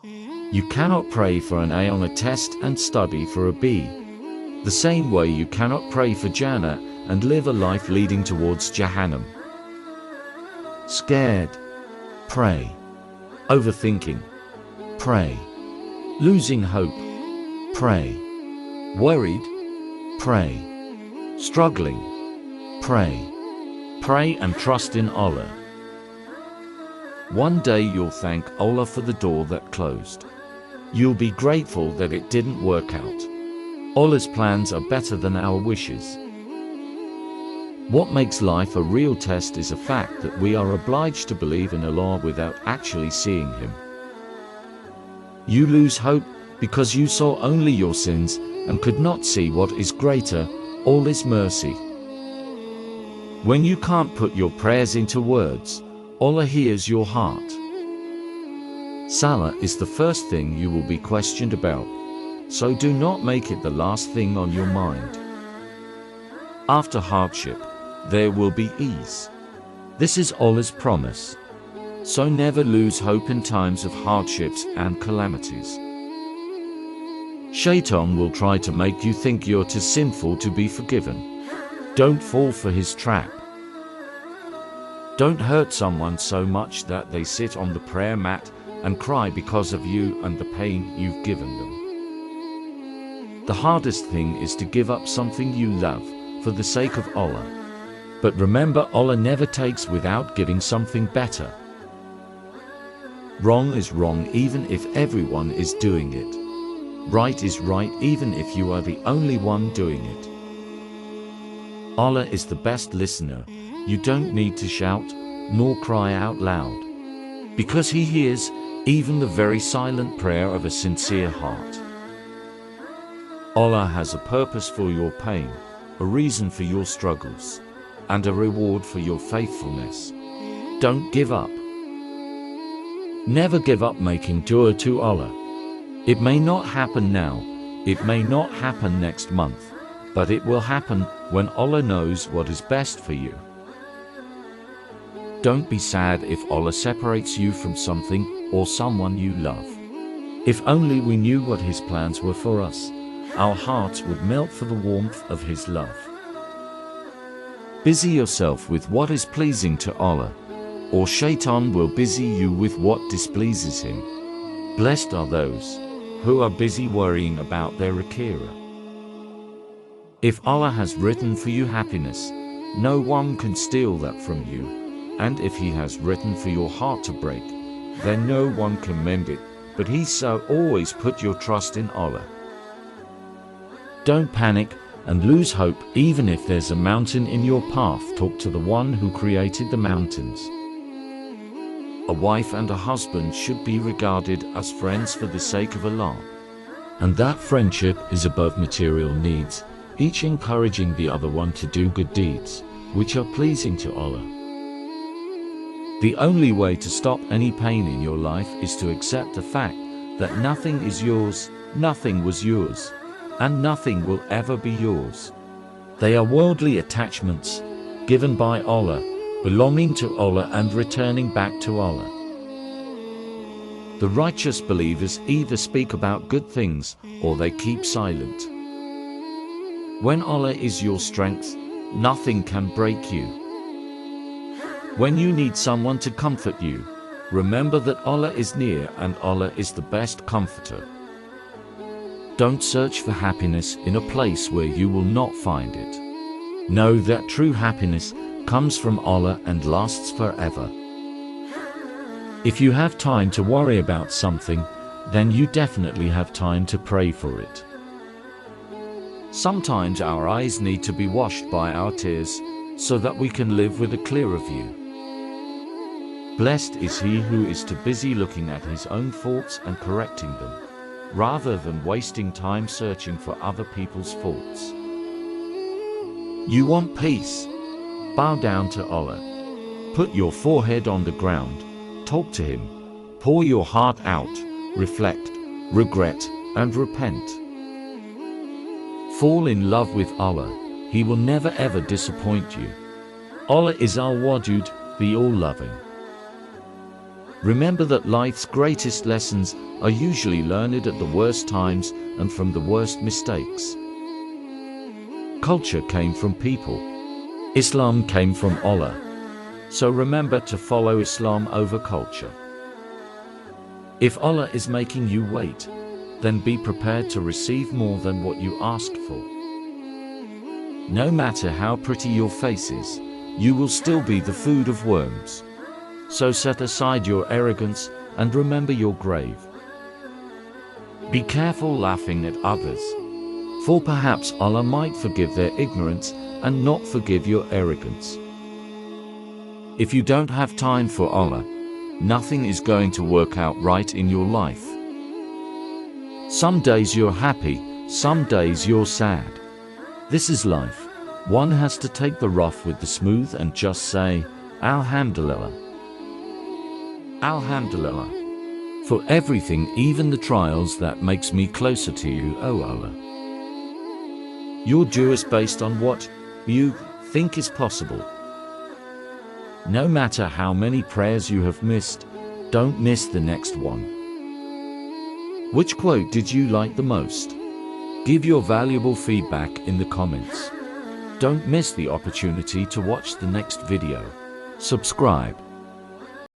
You cannot pray for an A on a test and study for a B. The same way you cannot pray for Jannah and live a life leading towards Jahannam. Scared? Pray. Overthinking? Pray. Losing hope? Pray. Worried? Pray. Struggling? Pray. Pray and trust in Allah. One day you'll thank Allah for the door that closed. You'll be grateful that it didn't work out. Allah's plans are better than our wishes. What makes life a real test is the fact that we are obliged to believe in Allah without actually seeing Him. You lose hope because you saw only your sins and could not see what is greater, Allah's mercy. When you can't put your prayers into words, Allah hears your heart. Salah is the first thing you will be questioned about, so do not make it the last thing on your mind. After hardship, there will be ease. This is Allah's promise. So never lose hope in times of hardships and calamities. Shaitan will try to make you think you're too sinful to be forgiven. Don't fall for his trap. Don't hurt someone so much that they sit on the prayer mat and cry because of you and the pain you've given them. The hardest thing is to give up something you love for the sake of Allah. But remember, Allah never takes without giving something better. Wrong is wrong even if everyone is doing it. Right is right even if you are the only one doing it. Allah is the best listener. You don't need to shout, nor cry out loud, because He hears even the very silent prayer of a sincere heart. Allah has a purpose for your pain, a reason for your struggles, and a reward for your faithfulness. Don't give up. Never give up making dua to Allah. It may not happen now, it may not happen next month, but it will happen when Allah knows what is best for you. Don't be sad if Allah separates you from something or someone you love. If only we knew what His plans were for us, our hearts would melt for the warmth of His love. Busy yourself with what is pleasing to Allah, or Shaitan will busy you with what displeases him. Blessed are those who are busy worrying about their akhirah. If Allah has written for you happiness, no one can steal that from you, and if He has written for your heart to break, then no one can mend it, but He so always put your trust in Allah. Don't panic and lose hope even if there's a mountain in your path. Talk to the one who created the mountains. A wife and a husband should be regarded as friends for the sake of Allah. And that friendship is above material needs, each encouraging the other one to do good deeds, which are pleasing to Allah. The only way to stop any pain in your life is to accept the fact that nothing is yours, nothing was yours, and nothing will ever be yours. They are worldly attachments, given by Allah, belonging to Allah and returning back to Allah. The righteous believers either speak about good things or they keep silent. When Allah is your strength, nothing can break you. When you need someone to comfort you, remember that Allah is near and Allah is the best comforter. Don't search for happiness in a place where you will not find it. Know that true happiness comes from Allah and lasts forever. If you have time to worry about something, then you definitely have time to pray for it. Sometimes our eyes need to be washed by our tears so that we can live with a clearer view. Blessed is he who is too busy looking at his own faults and correcting them, rather than wasting time searching for other people's faults. You want peace? Bow down to Allah. Put your forehead on the ground, talk to Him, pour your heart out, reflect, regret, and repent. Fall in love with Allah. He will never ever disappoint you. Allah is Al-Wadud, the All-Loving. Remember that life's greatest lessons are usually learned at the worst times and from the worst mistakes. Culture came from people. Islam came from Allah. So remember to follow Islam over culture. If Allah is making you wait, then be prepared to receive more than what you asked for. No matter how pretty your face is, you will still be the food of worms. So set aside your arrogance and remember your grave. Be careful laughing at others, for perhaps Allah might forgive their ignorance and not forgive your arrogance. If you don't have time for Allah, nothing is going to work out right in your life. Some days you're happy, some days you're sad. This is life. One has to take the rough with the smooth and just say, Alhamdulillah. Alhamdulillah. For everything, even the trials, that makes me closer to you, O Allah. Your due is based on what you think is possible. No matter how many prayers you have missed, don't miss the next one. Which quote did you like the most? Give your valuable feedback in the comments. Don't miss the opportunity to watch the next video. Subscribe.